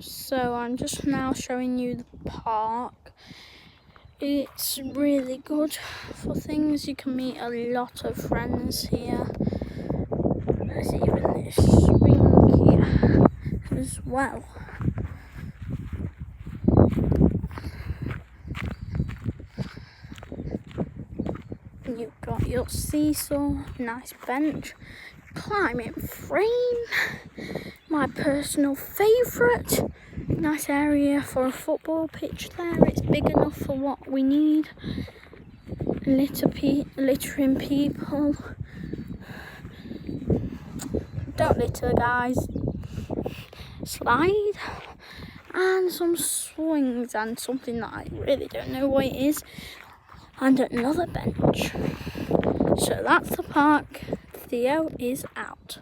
So I'm just now showing you the park. It's really good for things. You can meet a lot of friends here. There's even this swing here as well. You've got your seesaw, nice bench, climbing frame, my personal favourite. Nice area for a football pitch there. It's big enough for what we need. Littering people. Don't litter, guys. Slide. And some swings and something that I really don't know what it is. And another bench. So that's the park. Theo is out.